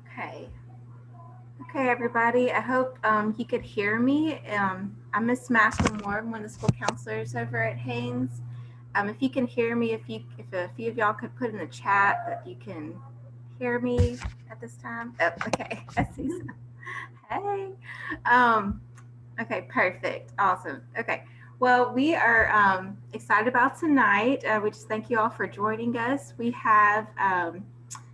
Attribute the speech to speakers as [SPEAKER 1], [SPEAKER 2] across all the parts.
[SPEAKER 1] Okay. Okay, everybody. I hope you could hear me. I'm Miss Macklemore. I'm one of the school counselors over at Haynes. If you can hear me, if a few of y'all could put in the chat that you can hear me at this time. Oh, okay, I see some. Hey. Um, okay, perfect. Awesome. Okay. Well, we are excited about tonight. We just thank you all for joining us. We have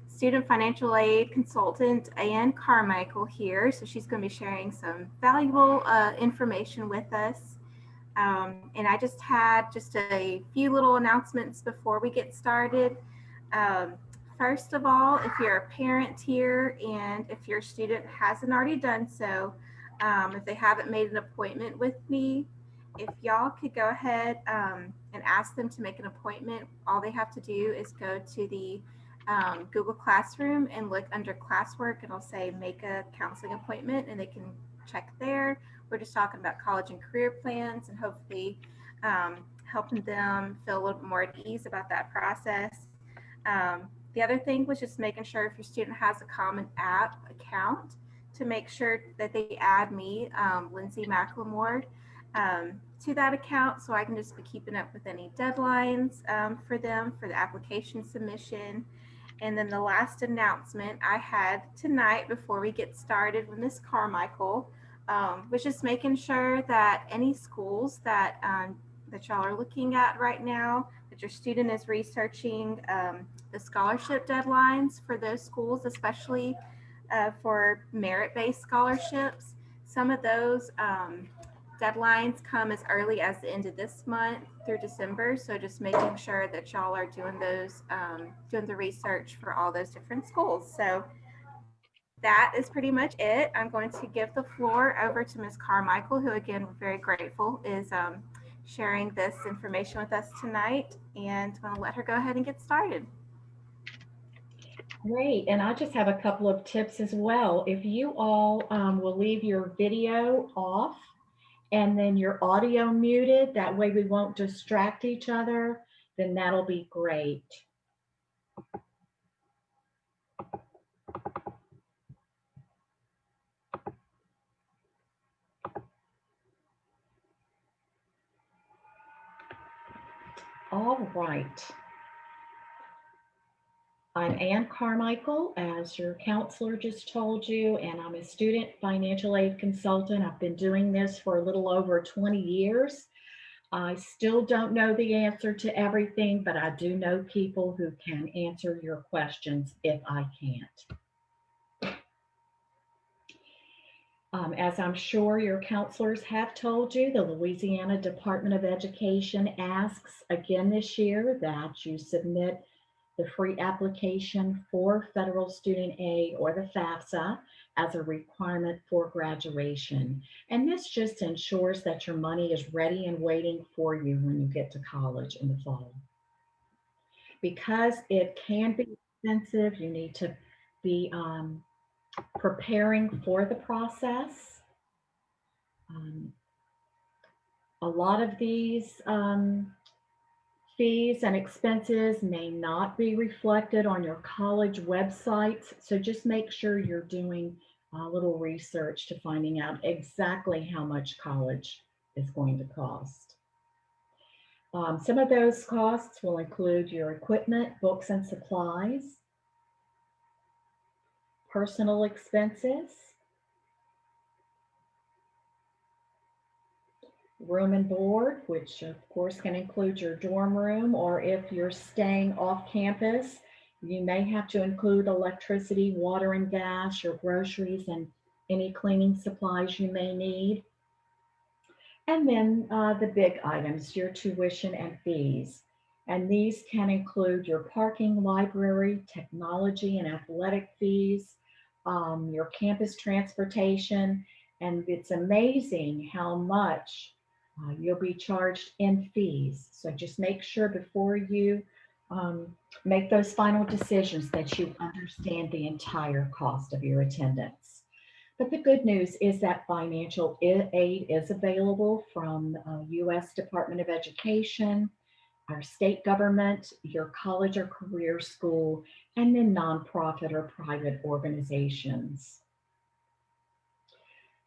[SPEAKER 1] student financial aid consultant Ann Carmichael here. So she's going to be sharing some valuable information with us. And I just had just a few little announcements before we get started. Um, First of all, if you're a parent here and if your student hasn't already done so, if they haven't made an appointment with me, if y'all could go ahead and ask them to make an appointment, all they have to do is go to the Google Classroom and look under classwork, and it'll say make a counseling appointment, and they can check there. We're just talking about college and career plans and hopefully helping them feel a little bit more at ease about that process. The other thing was just making sure if your student has a common app account to make sure that they add me, Lindsay Macklemore, to that account so I can just be keeping up with any deadlines for them for the application submission. And then the last announcement I had tonight before we get started with Ms. Carmichael was just making sure that any schools that that y'all are looking at right now, that your student is researching the scholarship deadlines for those schools, especially for merit-based scholarships. Some of those deadlines come as early as the end of this month through December. So just making sure that y'all are doing those, doing the research for all those different schools. So that is pretty much it. I'm going to give the floor over to Ms. Carmichael, who again, we're very grateful is sharing this information with us tonight. And I'm going to let her go ahead and get started.
[SPEAKER 2] Great, and I just have a couple of tips as well. If you all will leave your video off and then your audio muted, that way we won't distract each other, then that'll be great. All right. I'm Ann Carmichael, as your counselor just told you, and I'm a student financial aid consultant. I've been doing this for a little over 20 years. I still don't know the answer to everything, but I do know people who can answer your questions if I can't. As I'm sure your counselors have told you, the Louisiana Department of Education asks again this year that you submit the free application for federal student aid or the FAFSA as a requirement for graduation. And this just ensures that your money is ready and waiting for you when you get to college in the fall. Because it can be expensive, you need to be preparing for the process. A lot of these fees and expenses may not be reflected on your college websites, so just make sure you're doing a little research to finding out exactly how much college is going to cost. Some of those costs will include your equipment, books and supplies, personal expenses, room and board, which of course can include your dorm room, or if you're staying off campus, you may have to include electricity, water and gas, your groceries, and any cleaning supplies you may need. And then the big items, your tuition and fees. And these can include your parking, library, technology and athletic fees, your campus transportation. And it's amazing how much you'll be charged in fees. So just make sure before you make those final decisions that you understand the entire cost of your attendance. But the good news is that financial aid is available from the U.S. Department of Education. our state government, your college or career school, and then nonprofit or private organizations.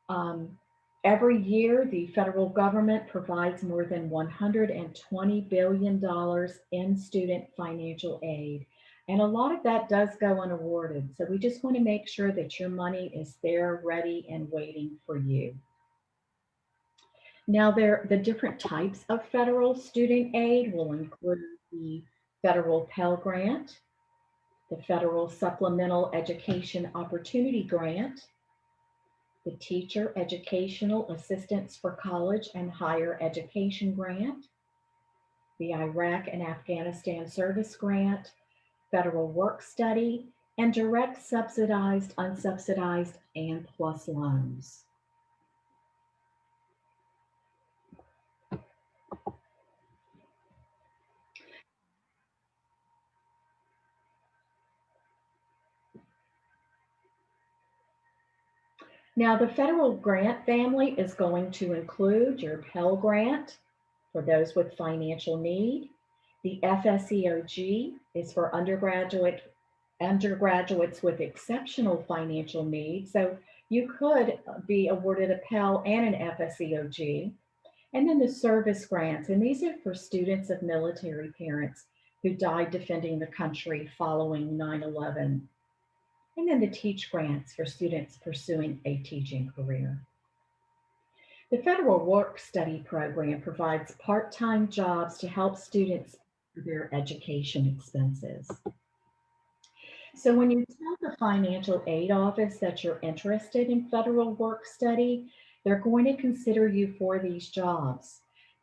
[SPEAKER 2] Um, every year, the federal government provides more than $120 billion in student financial aid. And a lot of that does go unawarded. So we just want to make sure that your money is there, ready, and waiting for you. Now, the different types of federal student aid will include the federal Pell Grant, the federal Supplemental Education Opportunity Grant, the Teacher Educational Assistance for College and Higher Education Grant, the Iraq and Afghanistan Service Grant, Federal Work Study, and direct subsidized, unsubsidized, and plus loans. Now, the federal grant family is going to include your Pell Grant for those with financial need. The FSEOG is for undergraduates with exceptional financial needs. So you could be awarded a Pell and an FSEOG. And then the service grants, and these are for students of military parents who died defending the country following 9/11. And then the Teach grants for students pursuing a teaching career. The Federal Work Study Program provides part-time jobs to help students pay their education expenses. So when you tell the financial aid office that you're interested in federal work study, they're going to consider you for these jobs.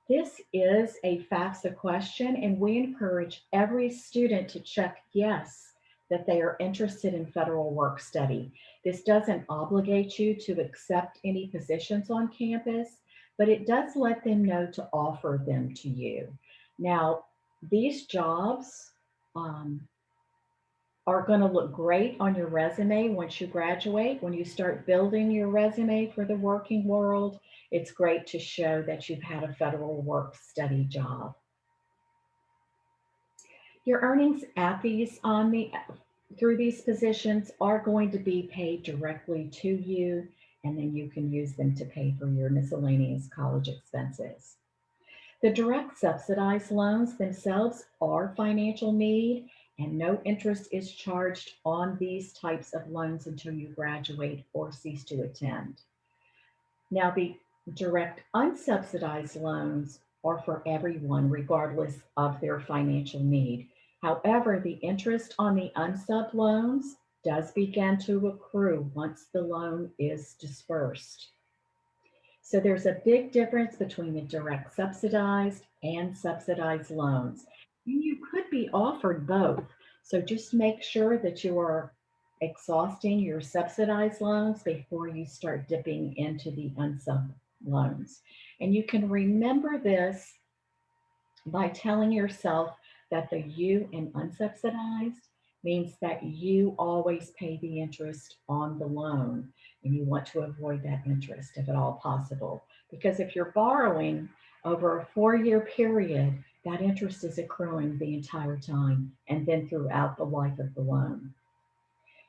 [SPEAKER 2] This is a FAFSA question, and we encourage every student to check yes that they are interested in federal work study. This doesn't obligate you to accept any positions on campus, but it does let them know to offer them to you. Now, these jobs, um, are going to look great on your resume once you graduate. When you start building your resume for the working world, it's great to show that you've had a federal work study job. Your earnings at these on the through these positions are going to be paid directly to you, and then you can use them to pay for your miscellaneous college expenses. The direct subsidized loans themselves are financial need, and no interest is charged on these types of loans until you graduate or cease to attend. Now, the direct unsubsidized loans are for everyone, regardless of their financial need. However, the interest on the unsub loans does begin to accrue once the loan is dispersed. So there's a big difference between the direct subsidized and subsidized loans. And you could be offered both. So just make sure that you are exhausting your subsidized loans before you start dipping into the unsub loans. And you can remember this by telling yourself that the U in unsubsidized means that you always pay the interest on the loan, and you want to avoid that interest if at all possible. Because if you're borrowing over a 4-year period, that interest is accruing the entire time and then throughout the life of the loan.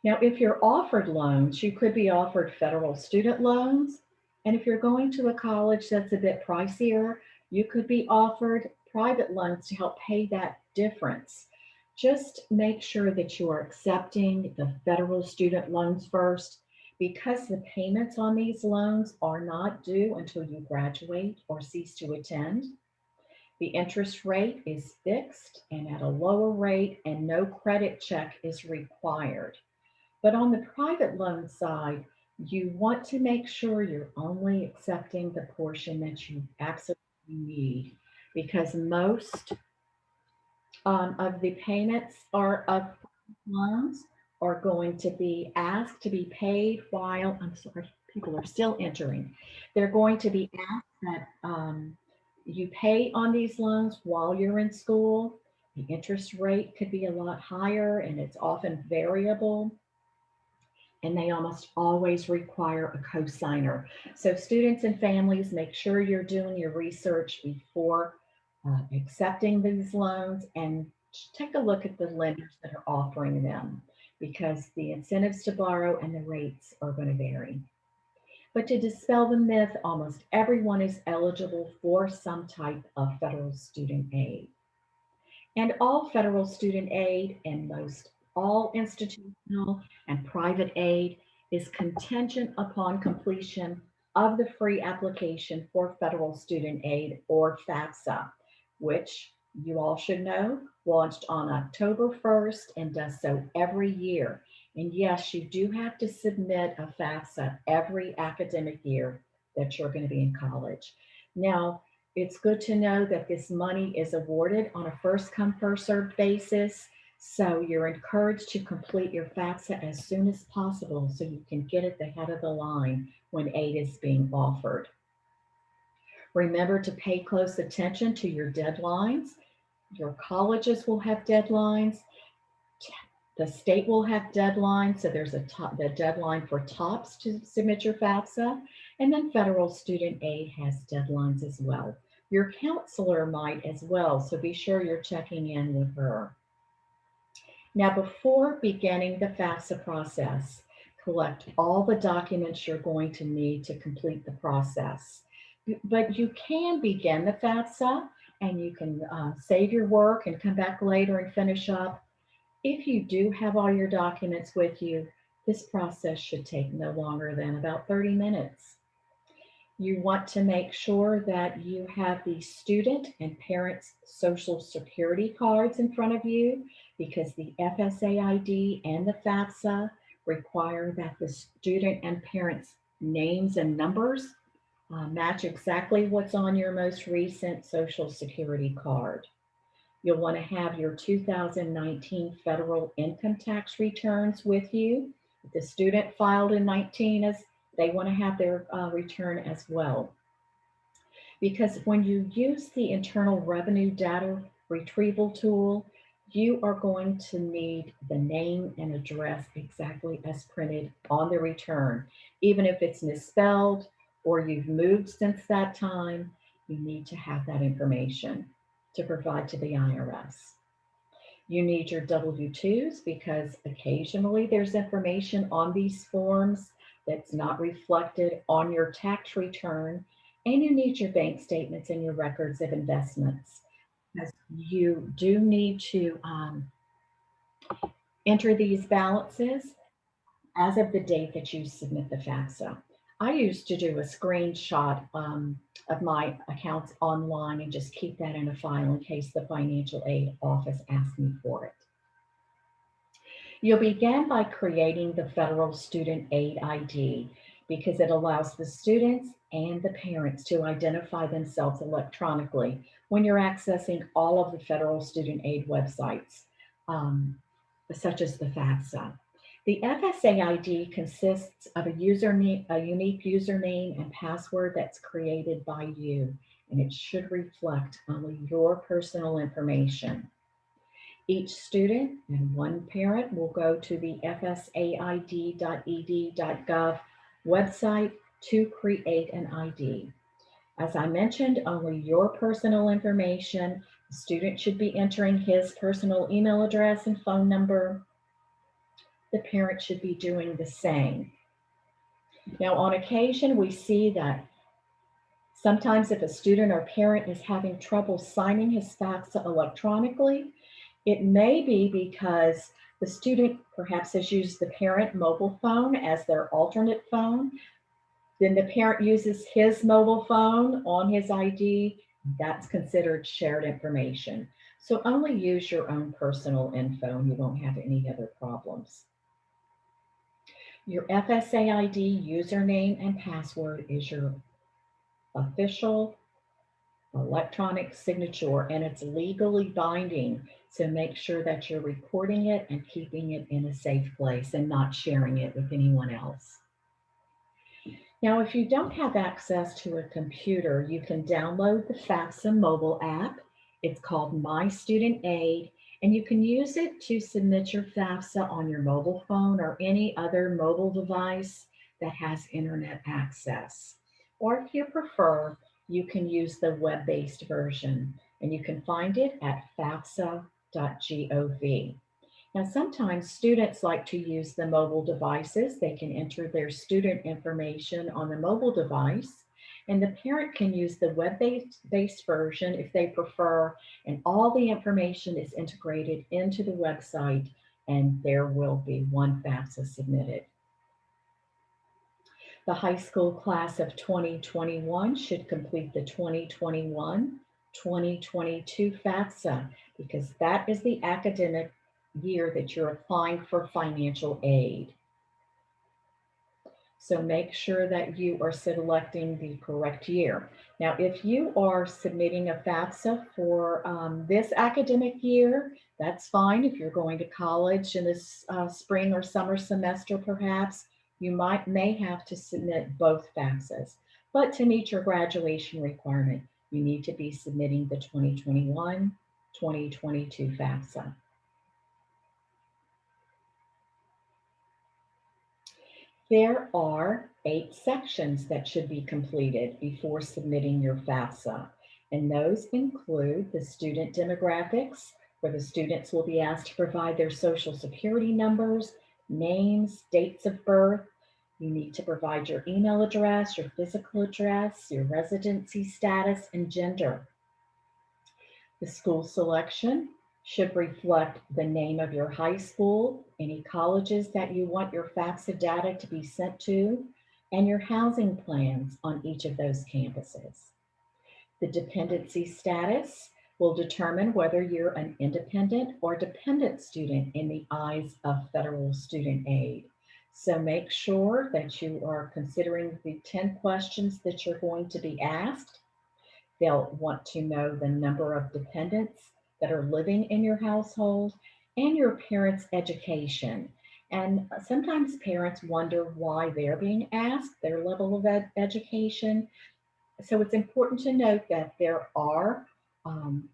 [SPEAKER 2] Now, if you're offered loans, you could be offered federal student loans. And if you're going to a college that's a bit pricier, you could be offered private loans to help pay that difference. Just make sure that you are accepting the federal student loans first, because the payments on these loans are not due until you graduate or cease to attend. The interest rate is fixed and at a lower rate, and no credit check is required. But on the private loan side, you want to make sure you're only accepting the portion that you absolutely need, because most of the payments are of loans are going to be asked to be paid while, I'm sorry, people are still entering. They're going to be asked that you pay on these loans while you're in school. The interest rate could be a lot higher, and it's often variable, and they almost always require a co-signer. So students and families, make sure you're doing your research before accepting these loans, and take a look at the lenders that are offering them, because the incentives to borrow and the rates are going to vary. But to dispel the myth, almost everyone is eligible for some type of federal student aid. And all federal student aid and most all institutional and private aid is contingent upon completion of the free application for federal student aid, or FAFSA, which you all should know launched on October 1st and does so every year. And yes, you do have to submit a FAFSA every academic year that you're going to be in college. Now, it's good to know that this money is awarded on a first come, first served basis. So you're encouraged to complete your FAFSA as soon as possible so you can get at the head of the line when aid is being offered. Remember to pay close attention to your deadlines. Your colleges will have deadlines. The state will have deadlines. So there's the deadline for TOPS to submit your FAFSA, and then federal student aid has deadlines as well. Your counselor might as well, so be sure you're checking in with her. Now, before beginning the FAFSA process, collect all the documents you're going to need to complete the process. But you can begin the FAFSA and you can save your work and come back later and finish up. If you do have all your documents with you, this process should take no longer than about 30 minutes. You want to make sure that you have the student and parents' social security cards in front of you, because the FSA ID and the FAFSA require that the student and parents' names and numbers match exactly what's on your most recent social security card. You'll want to have your 2019 federal income tax returns with you. If the student filed in 19, as they want to have their return as well. Because when you use the Internal Revenue Data Retrieval tool, you are going to need the name and address exactly as printed on the return. Even if it's misspelled or you've moved since that time, you need to have that information to provide to the IRS. You need your W-2s because occasionally there's information on these forms that's not reflected on your tax return. And you need your bank statements and your records of investments, because you do need to enter these balances as of the date that you submit the FAFSA. I used to do a screenshot of my accounts online and just keep that in a file in case the financial aid office asks me for it. You'll begin by creating the Federal Student Aid ID, because it allows the students and the parents to identify themselves electronically when you're accessing all of the federal student aid websites, um, such as the FAFSA. The FSA ID consists of a unique username and password that's created by you, and it should reflect only your personal information. Each student and one parent will go to the fsaid.ed.gov website to create an ID. As I mentioned, only your personal information. The student should be entering his personal email address and phone number. The parent should be doing the same. Now, on occasion, we see that sometimes if a student or parent is having trouble signing his FAFSA electronically, it may be because the student perhaps has used the parent mobile phone as their alternate phone. Then the parent uses his mobile phone on his ID. That's considered shared information. So only use your own personal info and you won't have any other problems. Your FSA ID username and password is your official electronic signature, and it's legally binding. So make sure that you're recording it and keeping it in a safe place and not sharing it with anyone else. Now, if you don't have access to a computer, you can download the FAFSA mobile app. It's called My Student Aid, and you can use it to submit your FAFSA on your mobile phone or any other mobile device that has internet access. Or if you prefer, you can use the web-based version. and you can find it at FAFSA.gov. Now, sometimes students like to use the mobile devices. They can enter their student information on the mobile device, and the parent can use the web-based version if they prefer, and all the information is integrated into the website, and there will be one FAFSA submitted. The high school class of 2021 should complete the 2021-2022 FAFSA because that is the academic year that you're applying for financial aid. So make sure that you are selecting the correct year. Now, if you are submitting a FAFSA for this academic year, that's fine. If you're going to college in this spring or summer semester, perhaps, you may have to submit both FAFSAs. But to meet your graduation requirement, you need to be submitting the 2021-2022 FAFSA. There are 8 sections that should be completed before submitting your FAFSA, and those include the student demographics, where the students will be asked to provide their social security numbers, names, dates of birth. You need to provide your email address, your physical address, your residency status, and gender. The school selection should reflect the name of your high school, any colleges that you want your FAFSA data to be sent to, and your housing plans on each of those campuses. The dependency status will determine whether you're an independent or dependent student in the eyes of federal student aid. So make sure that you are considering the 10 questions that you're going to be asked. They'll want to know the number of dependents that are living in your household and your parents' education. And sometimes parents wonder why they're being asked their level of education. So it's important to note that there are um,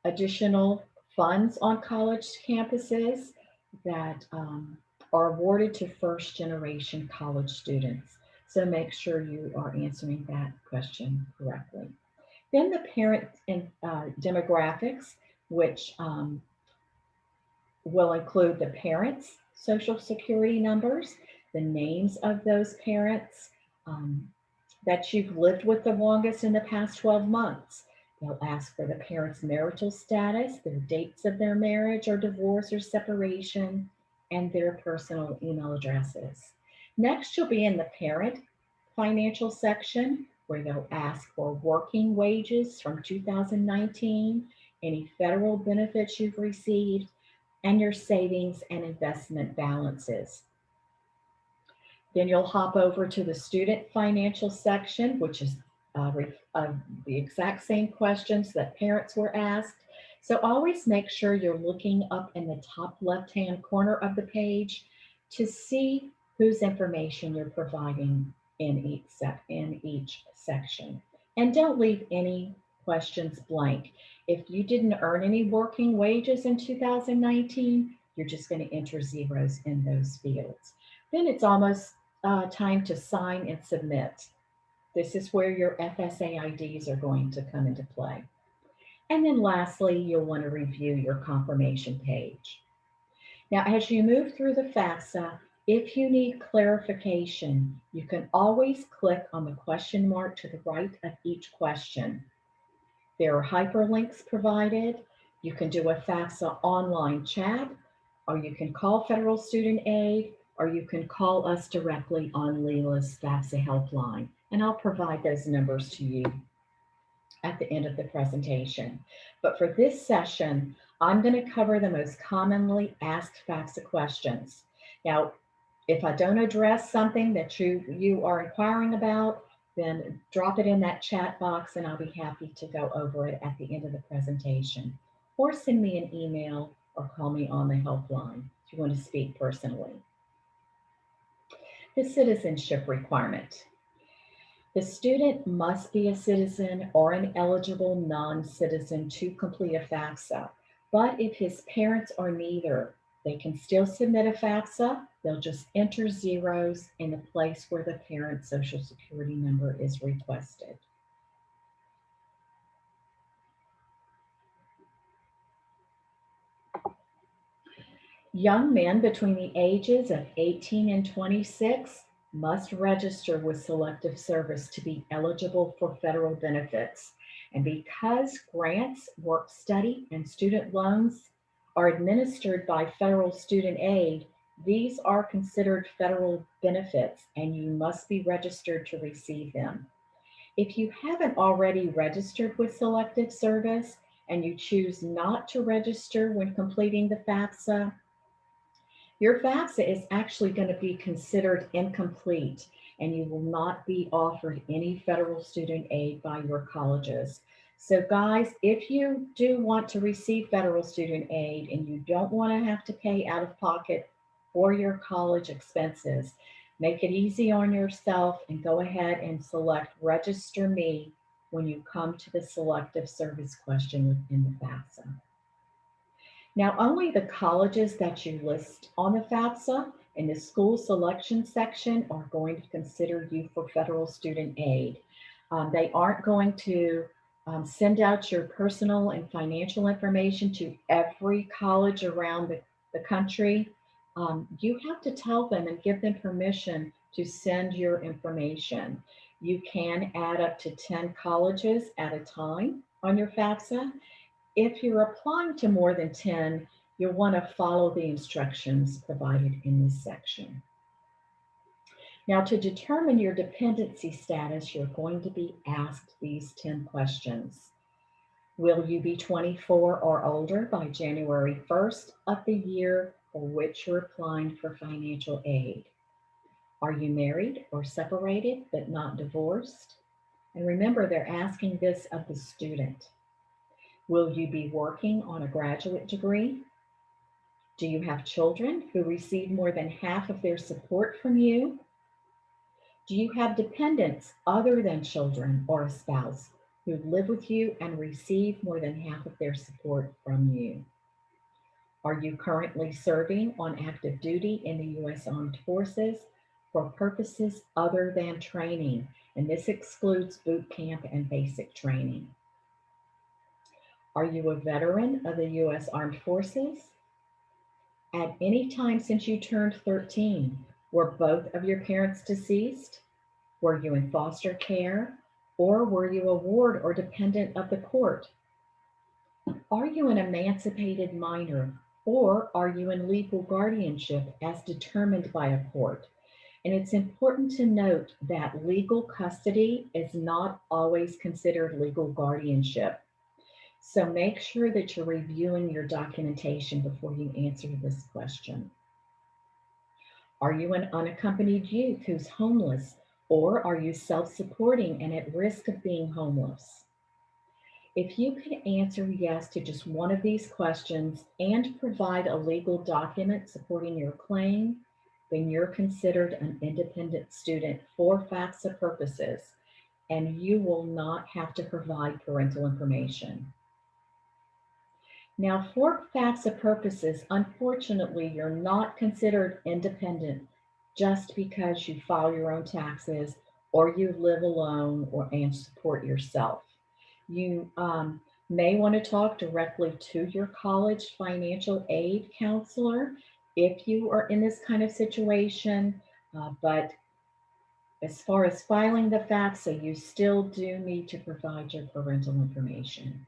[SPEAKER 2] additional funds on college campuses that are awarded to first generation college students. So make sure you are answering that question correctly. Then the parent demographics, which will include the parents' social security numbers, the names of those parents um, that you've lived with the longest in the past 12 months. They'll ask for the parents' marital status, their dates of their marriage or divorce or separation, and their personal email addresses. Next, you'll be in the parent financial section where they'll ask for working wages from 2019, any federal benefits you've received, and your savings and investment balances. Then you'll hop over to the student financial section, which is the exact same questions that parents were asked. So always make sure you're looking up in the top left-hand corner of the page to see whose information you're providing in each section. And don't leave any questions blank. If you didn't earn any working wages in 2019, you're just going to enter zeros in those fields. Then it's almost time to sign and submit. This is where your FSA IDs are going to come into play. And then lastly, you'll want to review your confirmation page. Now, as you move through the FAFSA, if you need clarification, you can always click on the question mark to the right of each question. There are hyperlinks provided. You can do a FAFSA online chat, or you can call Federal Student Aid, or you can call us directly on Leela's FAFSA helpline, and I'll provide those numbers to you at the end of the presentation. But for this session, I'm going to cover the most commonly asked FAFSA questions. Now, if I don't address something that you are inquiring about, then drop it in that chat box and I'll be happy to go over it at the end of the presentation. Or send me an email or call me on the helpline if you want to speak personally. The citizenship requirement. The student must be a citizen or an eligible non-citizen to complete a FAFSA. But if his parents are neither, they can still submit a FAFSA. They'll just enter zeros in the place where the parent's social security number is requested. Young men between the ages of 18 and 26 must register with Selective Service to be eligible for federal benefits. And because grants, work study, and student loans are administered by federal student aid, these are considered federal benefits and you must be registered to receive them. If you haven't already registered with Selective Service and you choose not to register when completing the FAFSA, your FAFSA is actually going to be considered incomplete and you will not be offered any federal student aid by your colleges. So, guys, if you do want to receive federal student aid and you don't want to have to pay out of pocket for your college expenses, make it easy on yourself and go ahead and select Register Me when you come to the selective service question within the FAFSA. Now, only the colleges that you list on the FAFSA in the school selection section are going to consider you for federal student aid. They aren't going to send out your personal and financial information to every college around the country. You have to tell them and give them permission to send your information. You can add up to 10 colleges at a time on your FAFSA. If you're applying to more than 10, you'll want to follow the instructions provided in this section. Now, to determine your dependency status, you're going to be asked these 10 questions. Will you be 24 or older by January 1st of the year for which you're applying for financial aid? Are you married or separated but not divorced? And remember, they're asking this of the student. Will you be working on a graduate degree? Do you have children who receive more than half of their support from you? Do you have dependents other than children or a spouse who live with you and receive more than half of their support from you? Are you currently serving on active duty in the U.S. Armed Forces for purposes other than training? And this excludes boot camp and basic training. Are you a veteran of the U.S. Armed Forces? At any time since you turned 13, were both of your parents deceased? Were you in foster care? Or were you a ward or dependent of the court? Are you an emancipated minor? Or are you in legal guardianship as determined by a court? And it's important to note that legal custody is not always considered legal guardianship. So make sure that you're reviewing your documentation before you answer this question. Are you an unaccompanied youth who's homeless, or are you self-supporting and at risk of being homeless? If you can answer yes to just one of these questions and provide a legal document supporting your claim, then you're considered an independent student for FAFSA purposes, and you will not have to provide parental information. Now, for FAFSA purposes, unfortunately, you're not considered independent just because you file your own taxes or you live alone and support yourself. You may want to talk directly to your college financial aid counselor if you are in this kind of situation. But as far as filing the FAFSA, you still do need to provide your parental information.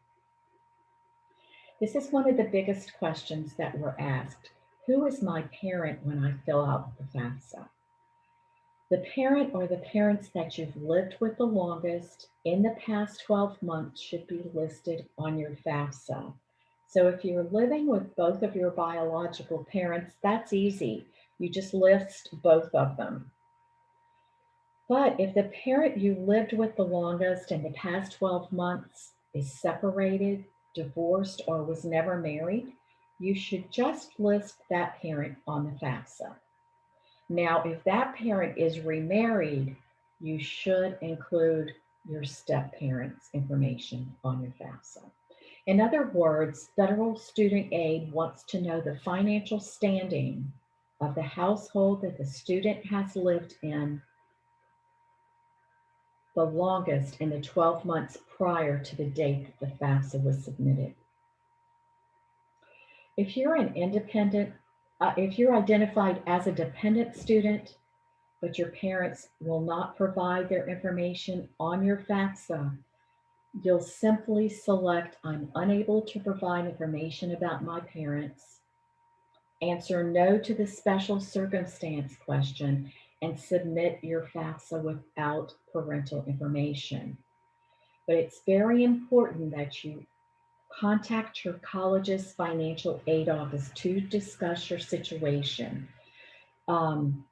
[SPEAKER 2] This is one of the biggest questions that we're asked. Who is my parent when I fill out the FAFSA? The parent or the parents that you've lived with the longest in the past 12 months should be listed on your FAFSA. So if you're living with both of your biological parents, that's easy. You just list both of them. But if the parent you lived with the longest in the past 12 months is separated, divorced, or was never married, you should just list that parent on the FAFSA. Now, if that parent is remarried, you should include your step parents' information on your FAFSA. In other words, federal student aid wants to know the financial standing of the household that the student has lived in the longest in the 12 months prior to the date that the FAFSA was submitted. If you're an independent If you're identified as a dependent student, but your parents will not provide their information on your FAFSA, you'll simply select I'm unable to provide information about my parents, answer no to the special circumstance question, and submit your FAFSA without parental information. But it's very important that you contact your college's financial aid office to discuss your situation. Um,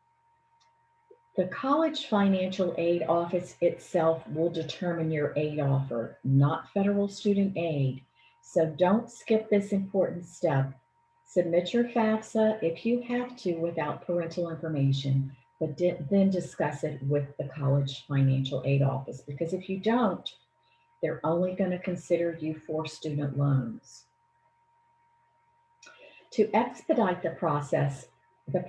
[SPEAKER 2] The college financial aid office itself will determine your aid offer, not federal student aid. So don't skip this important step. Submit your FAFSA if you have to without parental information, but then discuss it with the college financial aid office, because if you don't, they're only going to consider you for student loans. To expedite the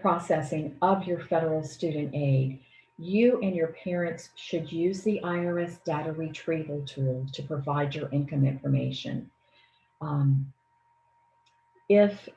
[SPEAKER 2] processing of your federal student aid, you and your parents should use the IRS data retrieval tool to provide your income information. Um, if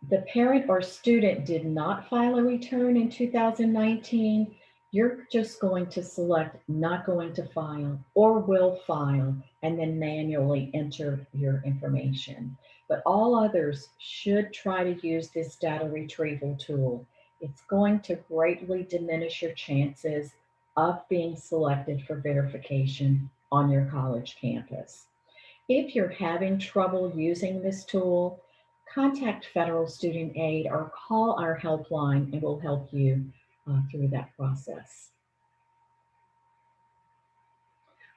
[SPEAKER 2] the parent or student did not file a return in 2019, you're just going to select not going to file or will file and then manually enter your information. But all others should try to use this data retrieval tool. It's going to greatly diminish your chances of being selected for verification on your college campus. If you're having trouble using this tool, contact Federal Student Aid or call our helpline and we'll help you through that process.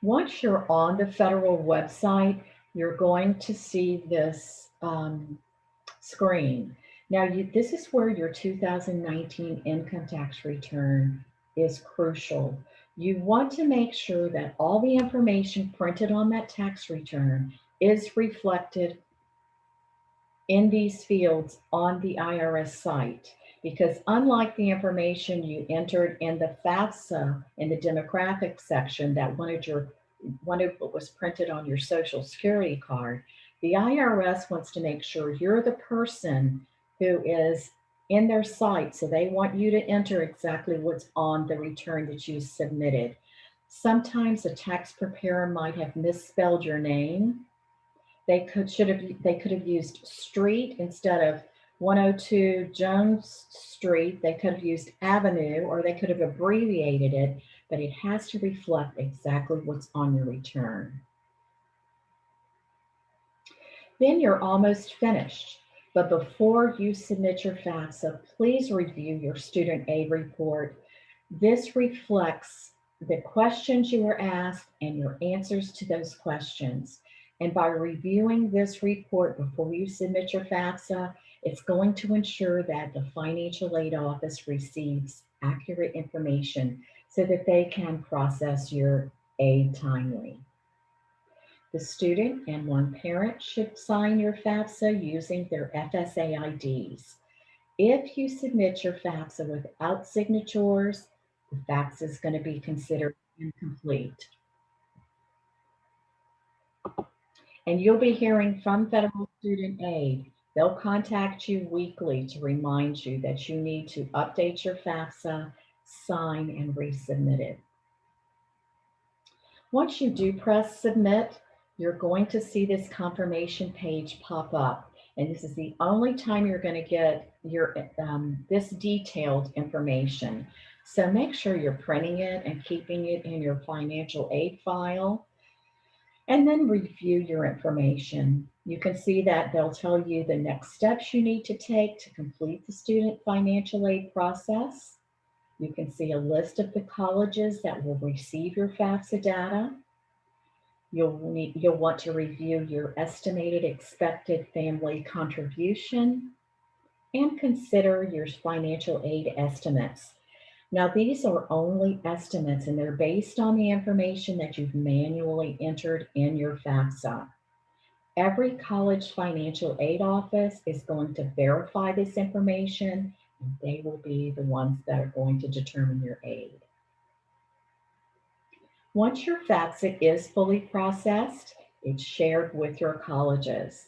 [SPEAKER 2] Once you're on the federal website, you're going to see this screen. Now, this is where your 2019 income tax return is crucial. You want to make sure that all the information printed on that tax return is reflected in these fields on the IRS site, because unlike the information you entered in the FAFSA in the demographic section that one of what was printed on your social security card, the IRS wants to make sure you're the person who is in their site. So they want you to enter exactly what's on the return that you submitted. Sometimes a tax preparer might have misspelled your name. They could have used street instead of 102 Jones Street. They could have used avenue, or they could have abbreviated it, but it has to reflect exactly what's on your return. Then you're almost finished. But before you submit your FAFSA, please review your student aid report. This reflects the questions you were asked and your answers to those questions. And by reviewing this report before you submit your FAFSA, it's going to ensure that the financial aid office receives accurate information so that they can process your aid timely. The student and one parent should sign your FAFSA using their FSA IDs. If you submit your FAFSA without signatures, the FAFSA is going to be considered incomplete. And you'll be hearing from Federal Student Aid. They'll contact you weekly to remind you that you need to update your FAFSA, sign, and resubmit it. Once you do press submit, you're going to see this confirmation page pop up. And this is the only time you're going to get your this detailed information. So make sure you're printing it and keeping it in your financial aid file, and then review your information. You can see that they'll tell you the next steps you need to take to complete the student financial aid process. You can see a list of the colleges that will receive your FAFSA data. You'll want to review your estimated expected family contribution and consider your financial aid estimates. Now, these are only estimates and they're based on the information that you've manually entered in your FAFSA. Every college financial aid office is going to verify this information, and they will be the ones that are going to determine your aid. Once your FAFSA is fully processed, it's shared with your colleges.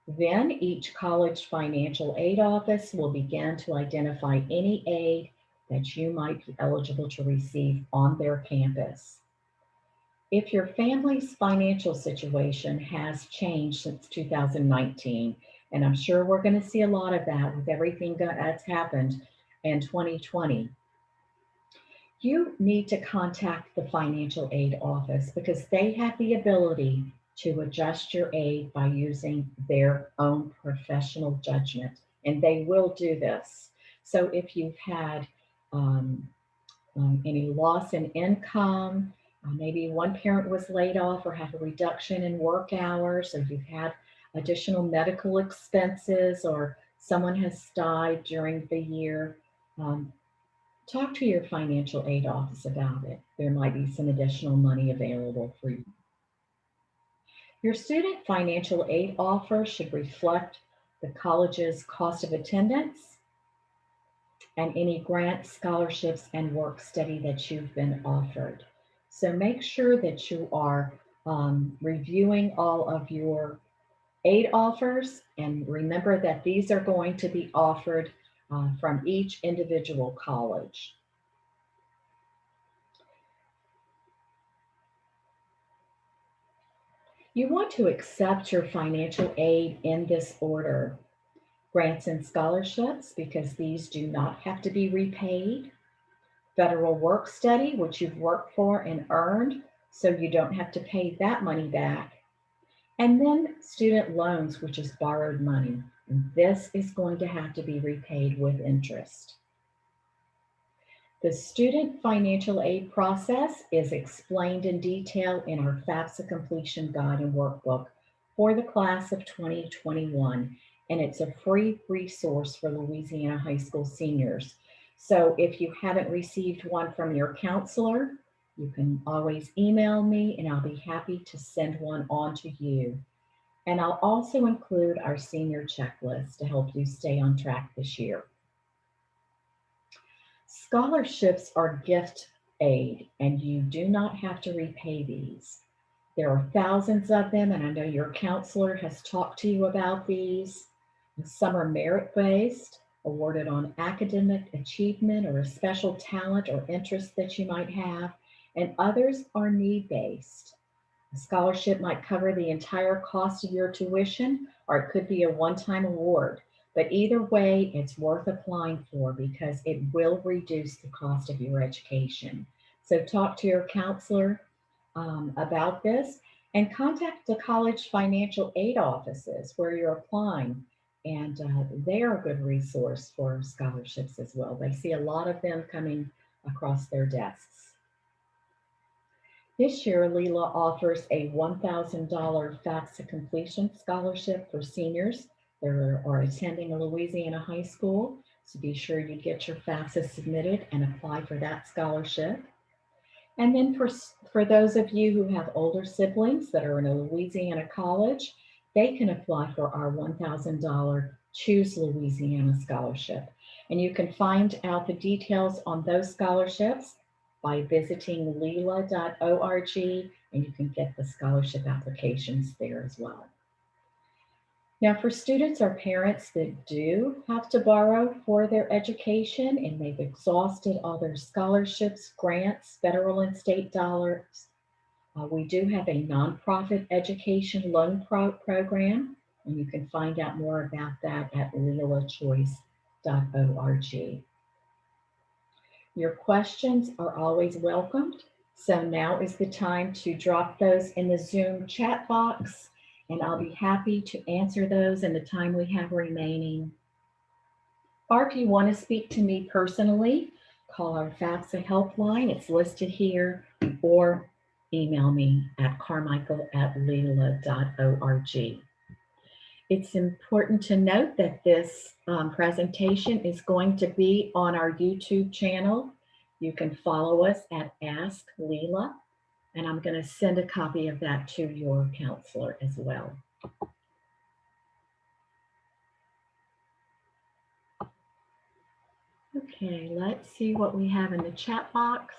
[SPEAKER 2] Then each college financial aid office will begin to identify any aid that you might be eligible to receive on their campus. If your family's financial situation has changed since 2019, and I'm sure we're going to see a lot of that with everything that's happened in 2020, you need to contact the financial aid office because they have the ability to adjust your aid by using their own professional judgment, and they will do this. So if you've had um, any loss in income, maybe one parent was laid off or had a reduction in work hours, or you've had additional medical expenses, or someone has died during the year, um, talk to your financial aid office about it. There might be some additional money available for you. Your student financial aid offer should reflect the college's cost of attendance and any grants, scholarships, and work study that you've been offered. So make sure that you are reviewing all of your aid offers, and remember that these are going to be offered from each individual college. You want to accept your financial aid in this order: grants and scholarships, because these do not have to be repaid; federal work study, which you've worked for and earned, so you don't have to pay that money back; and then student loans, which is borrowed money. And this is going to have to be repaid with interest. The student financial aid process is explained in detail in our FAFSA completion guide and workbook for the class of 2021, and it's a free resource for Louisiana high school seniors. So if you haven't received one from your counselor, you can always email me and I'll be happy to send one on to you. And I'll also include our senior checklist to help you stay on track this year. Scholarships are gift aid, and you do not have to repay these. There are thousands of them, and I know your counselor has talked to you about these. Some are merit-based, awarded on academic achievement or a special talent or interest that you might have, and others are need-based. A scholarship might cover the entire cost of your tuition, or it could be a one-time award. But either way, it's worth applying for because it will reduce the cost of your education. So talk to your counselor about this, and contact the college financial aid offices where you're applying. And they are a good resource for scholarships as well. They see a lot of them coming across their desks. This year, Leela offers a $1,000 FAFSA completion scholarship for seniors that are attending a Louisiana high school. So be sure you get your FAFSA submitted and apply for that scholarship. And then for those of you who have older siblings that are in a Louisiana college, they can apply for our $1,000 Choose Louisiana scholarship. And you can find out the details on those scholarships by visiting leela.org, and you can get the scholarship applications there as well. Now, for students or parents that do have to borrow for their education and they've exhausted all their scholarships, grants, federal and state dollars, we do have a nonprofit education loan program, and you can find out more about that at leelachoice.org. Your questions are always welcomed. So now is the time to drop those in the Zoom chat box, and I'll be happy to answer those in the time we have remaining. Or if you want to speak to me personally, call our FAFSA helpline. It's listed here, or email me at carmichael@leela.org. It's important to note that this presentation is going to be on our YouTube channel. You can follow us at Ask Leela, and I'm going to send a copy of that to your counselor as well. Okay, let's see what we have in the chat box.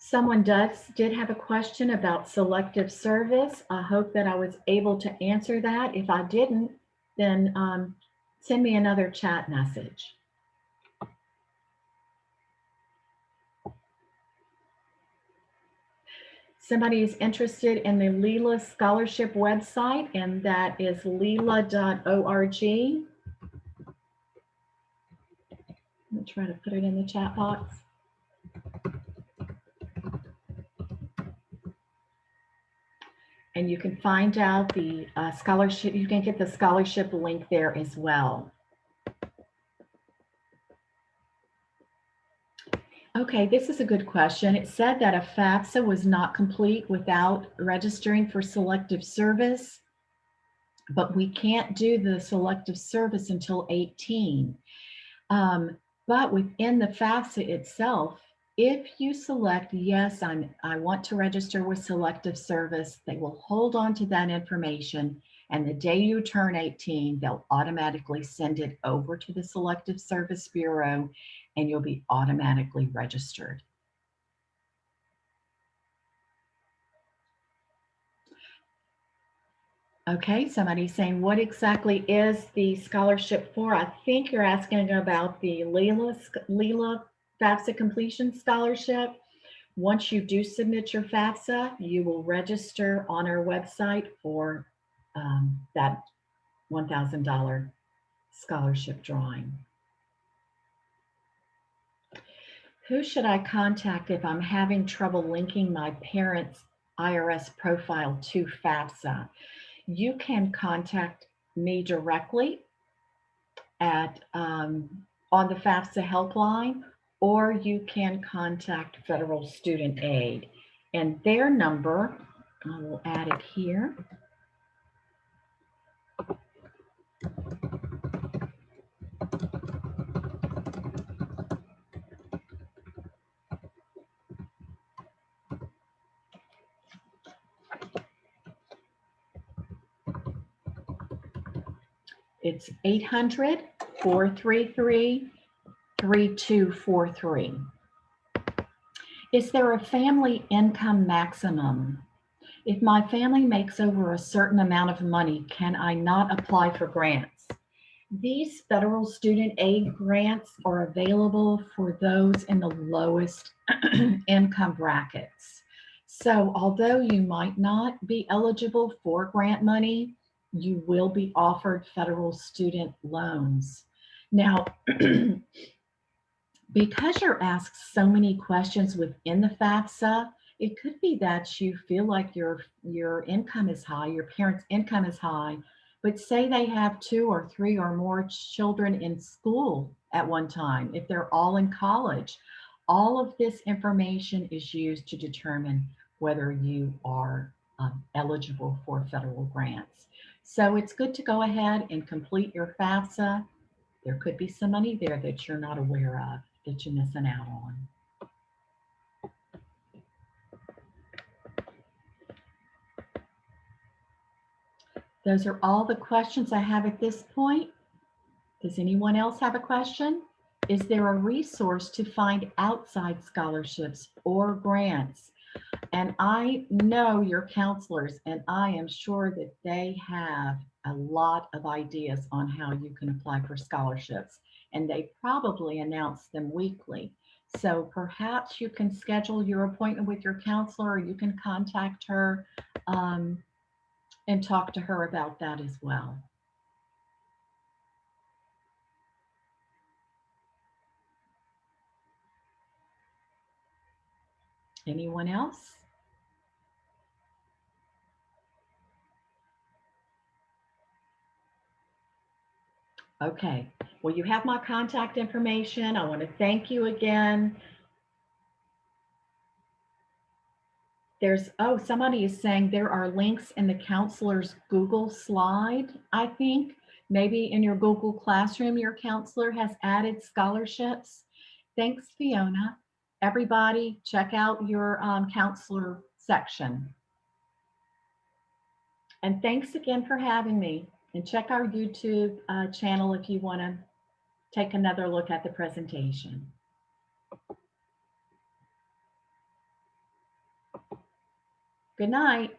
[SPEAKER 2] Someone did have a question about selective service. I hope that I was able to answer that. If I didn't, then send me another chat message. Somebody is interested in the Leela Scholarship website, and that is leela.org. I'm going to try to put it in the chat box. And you can find out the scholarship, you can get the scholarship link there as well. Okay, this is a good question. It said that a FAFSA was not complete without registering for selective service, but we can't do the selective service until 18. But within the FAFSA itself, if you select, yes, I want to register with selective service, they will hold on to that information. And the day you turn 18, they'll automatically send it over to the Selective Service Bureau, and you'll be automatically registered. Okay, somebody's saying, what exactly is the scholarship for? I think you're asking about the Leela FAFSA Completion Scholarship. Once you do submit your FAFSA, you will register on our website for that $1,000 scholarship drawing. Who should I contact if I'm having trouble linking my parents' IRS profile to FAFSA? You can contact me directly at on the FAFSA helpline, or you can contact Federal Student Aid. And their number, I will add it here. It's 800-433-3243. Is there a family income maximum? If my family makes over a certain amount of money, can I not apply for grants? These federal student aid grants are available for those in the lowest income brackets. So although you might not be eligible for grant money, you will be offered federal student loans. Now, because you're asked so many questions within the FAFSA, it could be that you feel like your income is high, your parents' income is high, but say they have 2 or 3 or more children in school at one time, if they're all in college. All of this information is used to determine whether you are eligible for federal grants. So it's good to go ahead and complete your FAFSA. There could be some money there that you're not aware of, that you're missing out on. Those are all the questions I have at this point. Does anyone else have a question? Is there a resource to find outside scholarships or grants? And I know your counselors, and I am sure that they have a lot of ideas on how you can apply for scholarships, and they probably announce them weekly. So perhaps you can schedule your appointment with your counselor, or you can contact her and talk to her about that as well. Anyone else? Okay, well, you have my contact information. I want to thank you again. Somebody is saying there are links in the counselor's Google slide, I think. Maybe in your Google Classroom, your counselor has added scholarships. Thanks, Fiona. Everybody, check out your counselor section. And thanks again for having me. And check our YouTube channel if you want to take another look at the presentation. Good night.